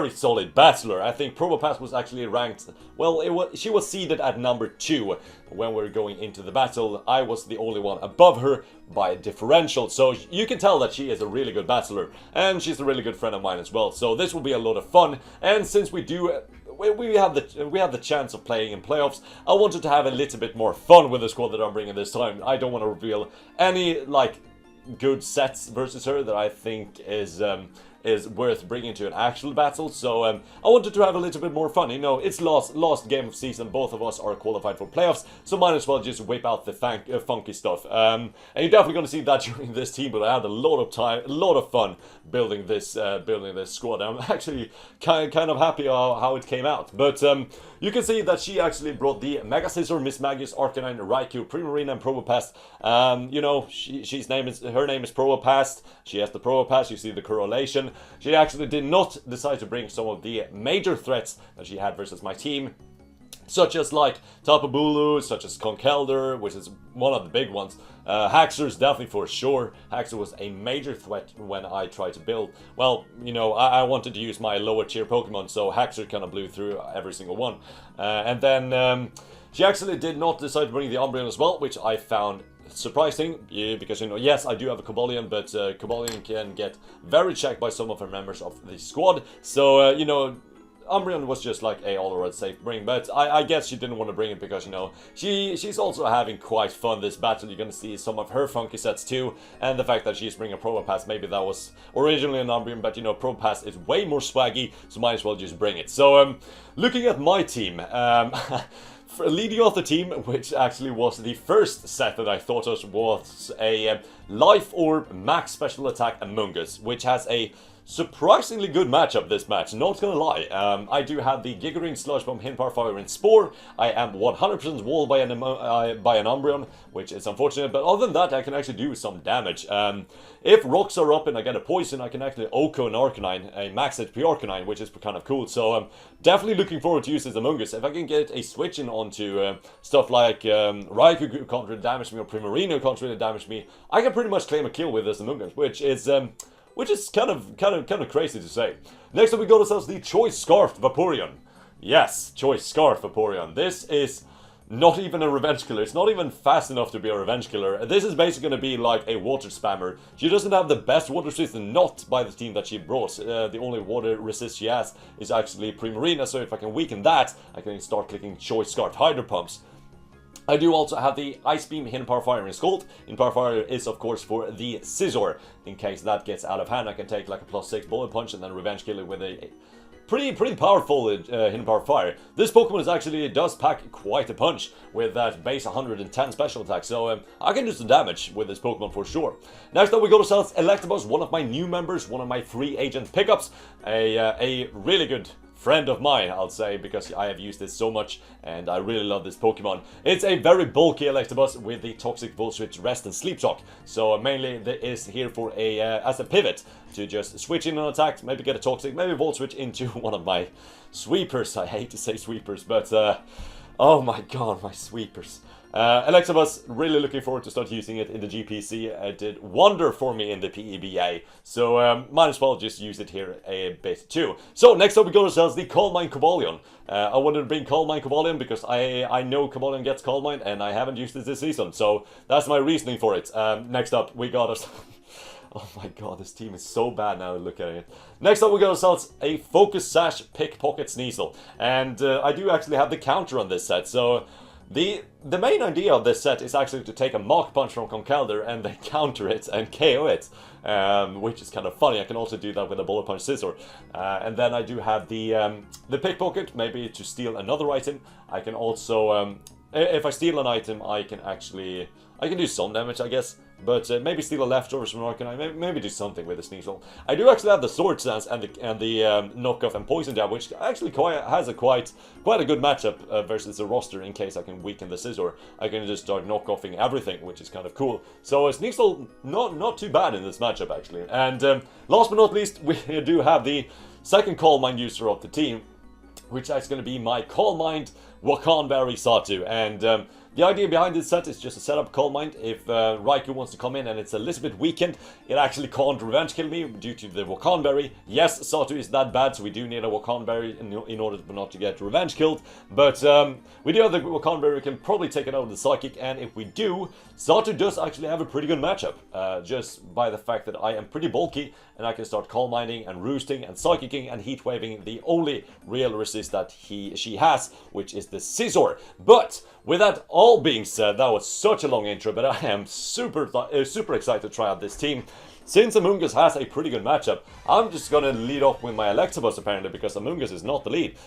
solid battler. I think Probopass was actually ranked, well, she was seeded at number 2 when we were going into the battle. I was the only one above her by a differential, so you can tell that she is a really good battler, and she's a really good friend of mine as well. So this will be a lot of fun, and since we have the chance of playing in playoffs, I wanted to have a little bit more fun with the squad that I'm bringing this time. I don't want to reveal any like good sets versus her that I think is worth bringing to an actual battle. So I wanted to have a little bit more fun. You know, it's last game of season. Both of us are qualified for playoffs, so might as well just whip out the funky stuff. And you're definitely going to see that during this team. But I had a lot of time, a lot of fun building this squad. I'm actually kind of happy how it came out. But you can see that she actually brought the Mega Scissor, Miss Magus, Arcanine, Raikou, Primarina, and Probopass. You know, her name is Probopass. She has the Probopass. You see the correlation. She actually did not decide to bring some of the major threats that she had versus my team, such as like Tapu Bulu, such as Conkeldurr, which is one of the big ones. Haxor's definitely for sure. Haxor was a major threat when I tried to build. Well, you know, I wanted to use my lower tier Pokemon, so Haxor kind of blew through every single one. And then she actually did not decide to bring the Umbreon as well, which I found surprising, because, you know, yes, I do have a Cobalion, but Cobalion can get very checked by some of her members of the squad. So, you know, Umbreon was just like a all-around safe bring, but I guess she didn't want to bring it because, you know, she's also having quite fun this battle. You're going to see some of her funky sets too, and the fact that she's bringing a Probopass, maybe that was originally an Umbreon, but, you know, Probopass is way more swaggy, so might as well just bring it. So, looking at my team, leading off the team, which actually was the first set that I thought of, was a Life Orb Max Special Attack Amoonguss, which has a surprisingly good matchup this match, not gonna lie. I do have the Giga Ring, Sludge Bomb, Hinpar Fire, and Spore. I am 100% walled by an Umbreon, which is unfortunate, but other than that, I can actually do some damage. If rocks are up and I get a poison, I can actually Oko an Arcanine, a max HP Arcanine, which is kind of cool. So I'm definitely looking forward to use this Amoonguss. If I can get a switch in onto stuff like Raikou, who can't really damage me, or Primarina, who can't really damage me, I can pretty much claim a kill with this Amoonguss, which is kind of crazy to say. Next up, we got ourselves the Choice Scarf Vaporeon. Yes, Choice Scarf Vaporeon. This is not even a revenge killer. It's not even fast enough to be a revenge killer. This is basically going to be like a water spammer. She doesn't have the best water resist, not by the team that she brought. The only water resist she has is actually Primarina, so if I can weaken that, I can start clicking Choice Scarf Hydro Pumps. I do also have the Ice Beam, Hinpar Fire, and Scald. Hinpar Fire is, of course, for the Scizor. In case that gets out of hand, I can take like a +6 Bullet Punch and then Revenge Kill it with a pretty powerful Hidden Power Fire. This Pokemon does pack quite a punch with that base 110 special attack, so I can do some damage with this Pokemon for sure. Next up we go to Chelsealeo, one of my new members, one of my free agent pickups, a really good friend of mine, I'll say, because I have used it so much and I really love this Pokemon. It's a very bulky Electabuzz with the Toxic Volt Switch Rest and Sleep Talk. So mainly it is here for as a pivot to just switch in on attack, maybe get a Toxic, maybe Volt Switch into one of my sweepers. I hate to say sweepers, but oh my god, my sweepers. Electabuzz, really looking forward to start using it in the GPC. It did wonder for me in the PEBA, so might as well just use it here a bit too. So next up we go ourselves the Calm Mind Cobalion. I wanted to bring Calm Mind Cobalion because I know Cobalion gets Calm Mind and I haven't used it this season, so that's my reasoning for it. Next up we got us. Oh my god, this team is so bad now to look at it. Next up we got ourselves a Focus Sash Pickpocket Sneasel, and I do actually have the counter on this set, so the main idea of this set is actually to take a Mach Punch from Conkeldurr and then counter it and KO it, which is kind of funny. I can also do that with a Bullet Punch Scizor. And then I do have the Pickpocket, maybe to steal another item. I can also, if I steal an item, I can do some damage, I guess. But maybe steal a leftovers from Arcanine, maybe do something with the Sneasel. I do actually have the Sword Stance and the knockoff and Poison Jab, which actually has quite a good matchup versus the roster in case I can weaken the Scizor. I can just start knockoffing everything, which is kind of cool. So Sneasel not too bad in this matchup actually. And last but not least, we do have the second Calm Mind user of the team, which is going to be my Calm Mind Wakanberry Satu. And the idea behind this set is just to set up Calm Mind. If Raikou wants to come in and it's a little bit weakened, it actually can't revenge kill me due to the Wakanberry. Yes, Satu is that bad, so we do need a Wakanberry in order not to get revenge killed. But we do have the Wakanberry, we can probably take it out with the Psychic, and if we do, Satu does actually have a pretty good matchup. Just by the fact that I am pretty bulky, and I can start Calm Minding and Roosting and Psychicking and Heat Waving the only real resist that she has, which is the Scizor. But with that all being said, that was such a long intro, but I am super excited to try out this team. Since Amoonguss has a pretty good matchup, I'm just gonna lead off with my Electabuzz apparently, because Amoonguss is not the lead.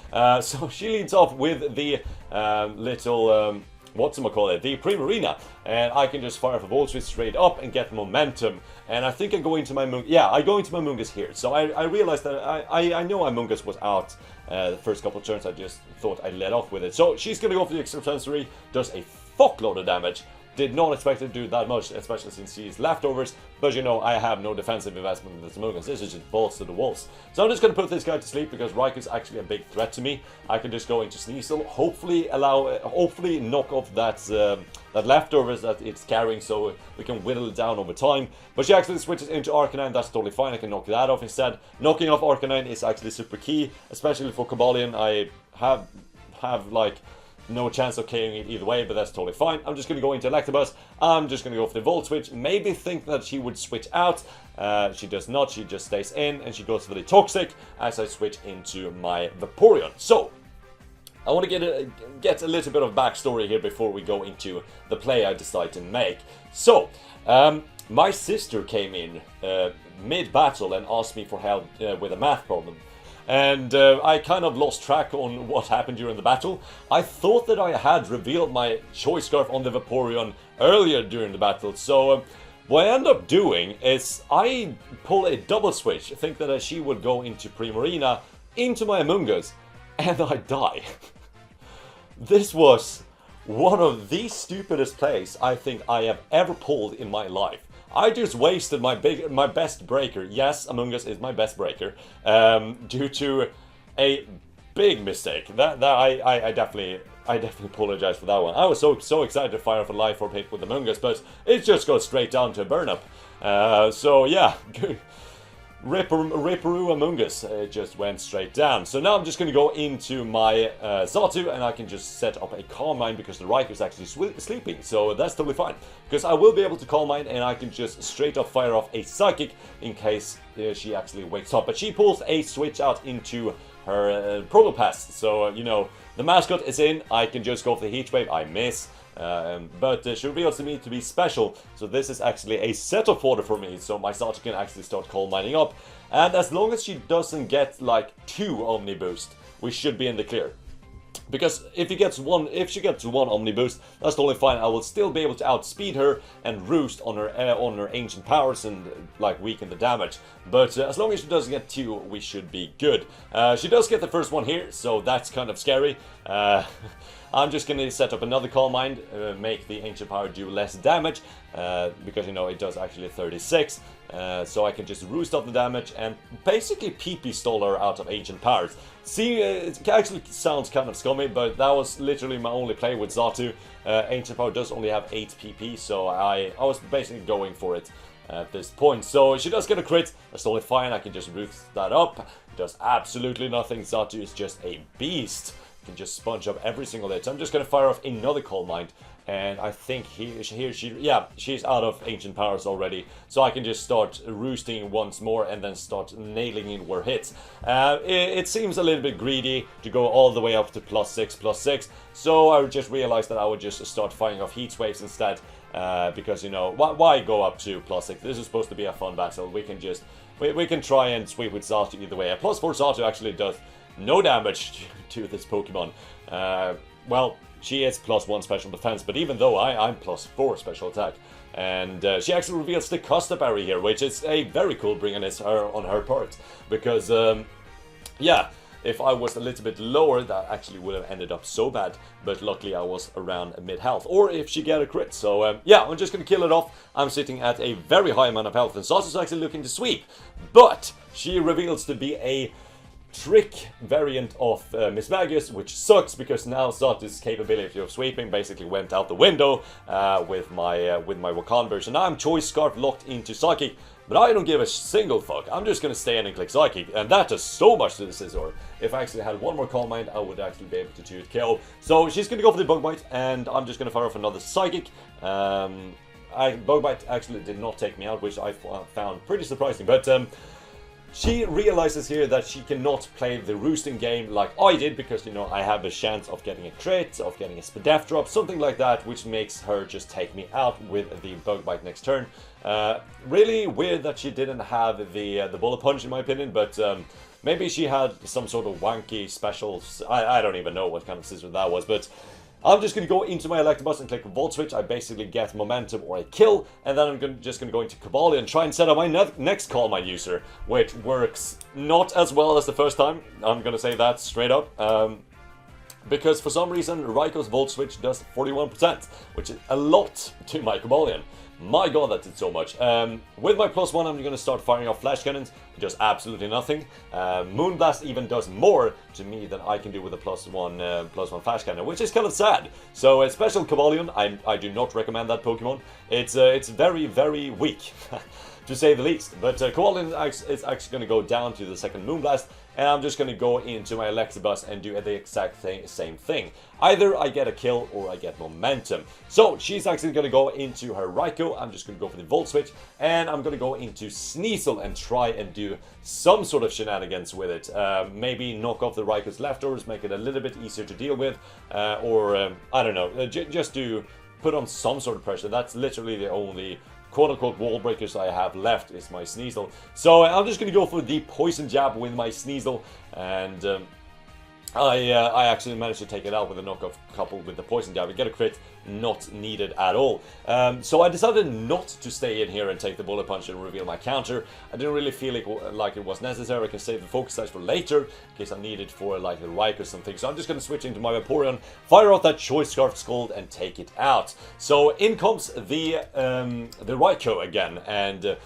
So she leads off with the little whatchamacallit, the Primarina, and I can just fire off a Volt Switch straight up and get momentum. And I think I go into my I go into my Amoonguss here. So I realized that I know Amoonguss was out the first couple of turns. I just thought I'd let off with it. So she's gonna go for the Extrasensory, does a fuckload of damage. Did not expect her to do that much, especially since she's leftovers, but you know, I have no defensive investment in this Amoonguss. This is just balls to the walls. So I'm just going to put this guy to sleep because Raikou's actually a big threat to me. I can just go into Sneasel, hopefully knock off that leftovers that it's carrying, so we can whittle it down over time. But she actually switches into Arcanine, that's totally fine. I can knock that off instead. Knocking off Arcanine is actually super key, especially for Cobalion. I have like no chance of KOing it either way, but that's totally fine. I'm just going to go into Electabuzz. I'm just going to go for the Volt Switch. Maybe think that she would switch out. She does not. She just stays in, and she goes for the Toxic as I switch into my Vaporeon. So, I want to get a little bit of backstory here before we go into the play I decide to make. So, my sister came in mid-battle and asked me for help with a math problem. And I kind of lost track on what happened during the battle. I thought that I had revealed my Choice Scarf on the Vaporeon earlier during the battle. So what I end up doing is I pull a double switch. I think that she would go into Primarina, into my Amoonguss, and I die. This was one of the stupidest plays I think I have ever pulled in my life. I just wasted my best breaker. Yes, Amoonguss is my best breaker, due to a big mistake. I definitely apologize for that one. I was so excited to fire off a Life Orb hit with Amoonguss, but it just goes straight down to a burn up. So yeah, Ripperoo Amoonguss, it just went straight down. So now I'm just going to go into my Xatu, and I can just set up a Calm Mind because the Raikou is actually sleeping, so that's totally fine. Because I will be able to Calm Mind, and I can just straight up fire off a Psychic in case she actually wakes up. But she pulls a switch out into her Probopass, so you know, the mascot is in, I can just go for the Heat Wave, I miss. But she reveals to me to be special, so this is actually a setup order for me, so my Satu can actually start coal mining up. And as long as she doesn't get like 2 Omni Boost, we should be in the clear. Because if she gets one Omni Boost, that's totally fine. I will still be able to outspeed her and roost on her ancient powers and like weaken the damage. But as long as she doesn't get 2, we should be good. She does get the first one here, so that's kind of scary. I'm just going to set up another Calm Mind, make the Ancient Power do less damage, because, you know, it does actually 36, so I can just roost up the damage and basically PP stall her out of Ancient Powers. See, it actually sounds kind of scummy, but that was literally my only play with Xatu. Ancient Power does only have 8 PP, so I was basically going for it at this point. So she does get a crit, that's totally fine, I can just roost that up. It does absolutely nothing, Xatu is just a beast. Can just sponge up every single hit. So I'm just going to fire off another Coal Mind, and I think she's out of Ancient Powers already, so I can just start roosting once more and then start nailing in more hits. It seems a little bit greedy to go all the way up to +6, so I just realized that I would just start firing off Heat Waves instead, because, you know, why go up to +6? This is supposed to be a fun battle. We can just we can try and sweep with Xatu either way. A +4 Xatu actually does no damage to this Pokemon. Well, she is +1 special defense, but even though I'm +4 special attack. And she actually reveals the Costa Berry here, which is a very cool bringiness on her part. Because, yeah, if I was a little bit lower, that actually would have ended up so bad. But luckily I was around mid-health. Or if she get a crit. So, yeah, I'm just going to kill it off. I'm sitting at a very high amount of health. And Sasu's actually looking to sweep. But she reveals to be a trick variant of Miss Magus, which sucks because now Xatu's capability of sweeping basically went out the window with my Wakan version. Now I'm Choice Scarf locked into Psychic, but I don't give a single fuck. I'm just gonna stay in and click Psychic, and that does so much to the Scizor. If I actually had one more Calm Mind, I would actually be able to 2-hit KO. So she's gonna go for the Bug Bite, and I'm just gonna fire off another Psychic. Bug Bite actually did not take me out, which I found pretty surprising, but she realizes here that she cannot play the roosting game like I did, because, you know, I have a chance of getting a crit, of getting a Spadef drop, something like that, which makes her just take me out with the Bug Bite next turn. Really weird that she didn't have the Bullet Punch in my opinion, but maybe she had some sort of wanky special, I don't even know what kind of scissor that was, but I'm just going to go into my Electabuzz and click Volt Switch. I basically get momentum or a kill, and then I'm just going to go into Cavalier and try and set up my next Calm Mind user, which works not as well as the first time. I'm going to say that straight up. Because for some reason, Raiko's Volt Switch does 41%, which is a lot to my Cavalier. My god, that did so much. With my +1, I'm going to start firing off Flash Cannons. It does absolutely nothing. Moonblast even does more to me than I can do with a +1 Flash Cannon, which is kind of sad. So, Special Cavalier, I do not recommend that Pokemon. It's very, very weak, to say the least. But Cavalier is actually going to go down to the second Moonblast, and I'm just going to go into my Electabuzz and do the exact same thing. Either I get a kill or I get momentum. So she's actually going to go into her Raikou. I'm just going to go for the Volt Switch, and I'm going to go into Sneasel and try and do some sort of shenanigans with it. Maybe knock off the Raikou's leftovers, make it a little bit easier to deal with, or I don't know, just to put on some sort of pressure. That's literally the only quote-unquote wall breakers I have left is my Sneasel. So I'm just going to go for the Poison Jab with my Sneasel, and I actually managed to take it out with a knockoff coupled with the Poison Jab and get a crit, not needed at all. So I decided not to stay in here and take the Bullet Punch and reveal my counter. I didn't really feel like it was necessary. I can save the Focus Sash for later, in case I need it for like a Raikou or something. So I'm just going to switch into my Vaporeon, fire out that Choice Scarf Scald and take it out. So in comes the Raikou again, and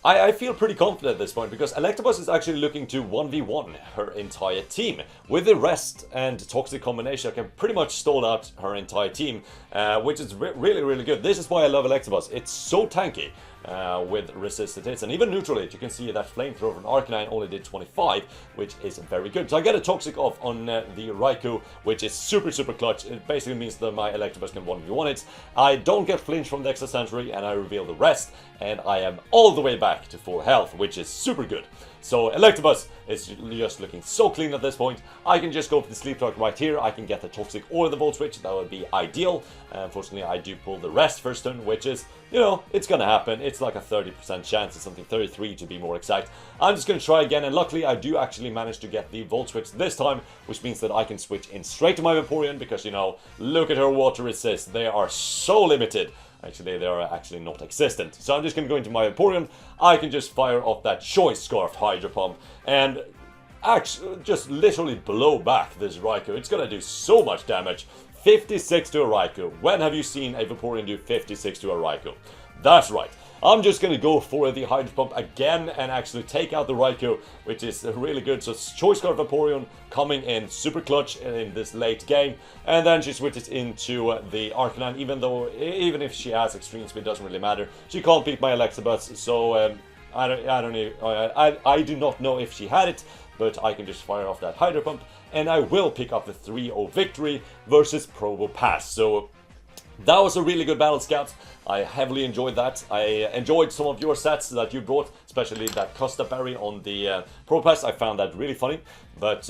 I feel pretty confident at this point, because Electabuzz is actually looking to 1v1 her entire team. With the Rest and Toxic combination, I can pretty much stall out her entire team, which is really, really good. This is why I love Electabuzz. It's so tanky with resisted hits, and even neutral hit. You can see that Flamethrower from Arcanine only did 25, which is very good. So I get a Toxic off on the Raikou, which is super, super clutch. It basically means that my Electabuzz can 1v1 it. I don't get flinch from the Extra Sentry, and I reveal the Rest, and I am all the way back to full health, which is super good. So Electabuzz is just looking so clean at this point. I can just go for the Sleep Talk right here. I can get the Toxic or the Volt Switch. That would be ideal. Unfortunately, I do pull the rest first turn, which is, you know, it's gonna happen. It's like a 30% chance, or something, 33 to be more exact. I'm just gonna try again, and luckily I do actually manage to get the Volt Switch this time, which means that I can switch in straight to my Vaporeon, because, you know, look at her water resist. They are so limited. Actually, they are actually not existent. So I'm just going to go into my Vaporeon. I can just fire off that Choice Scarf Hydro Pump and actually just literally blow back this Raikou. It's going to do so much damage. 56 to a Raikou. When have you seen a Vaporeon do 56 to a Raikou? That's right. I'm just going to go for the Hydro Pump again and actually take out the Raikou, which is really good. So Choice Scarf Vaporeon coming in super clutch in this late game. And then she switches into the Arcanine, even if she has Extreme Speed, doesn't really matter. She can't beat my Electabuzz, so I do not know if she had it, but I can just fire off that Hydro Pump, and I will pick up the 3-0 victory versus Probopass. So that was a really good battle, Scouts. I heavily enjoyed that. I enjoyed some of your sets that you brought, especially that Costa Berry on the Probopass. I found that really funny. But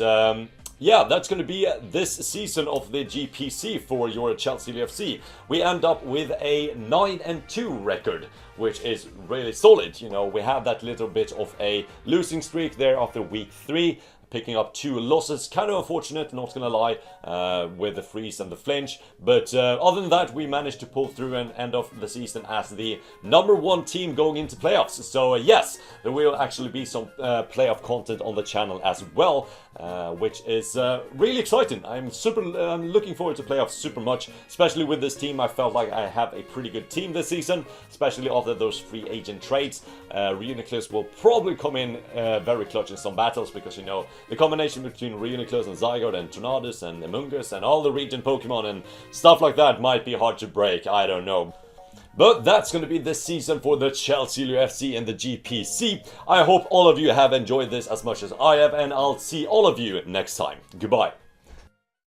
yeah, that's going to be this season of the GPC for your Chelsealeo FC. We end up with a 9-2 record, which is really solid. You know, we have that little bit of a losing streak there after week 3. Picking up 2 losses, kind of unfortunate, not gonna lie, with the freeze and the flinch. But other than that, we managed to pull through and end off the season as the #1 team going into playoffs. So yes, there will actually be some playoff content on the channel as well, which is really exciting. I'm looking forward to playoffs super much, especially with this team. I felt like I have a pretty good team this season, especially after those free agent trades. Reuniclus will probably come in very clutch in some battles, because, you know, the combination between Reuniclus and Zygarde and Tornadus and Amoonguss and all the region Pokemon and stuff like that might be hard to break, I don't know. But that's going to be this season for the Chelsealeo FC and the GPC. I hope all of you have enjoyed this as much as I have, and I'll see all of you next time. Goodbye.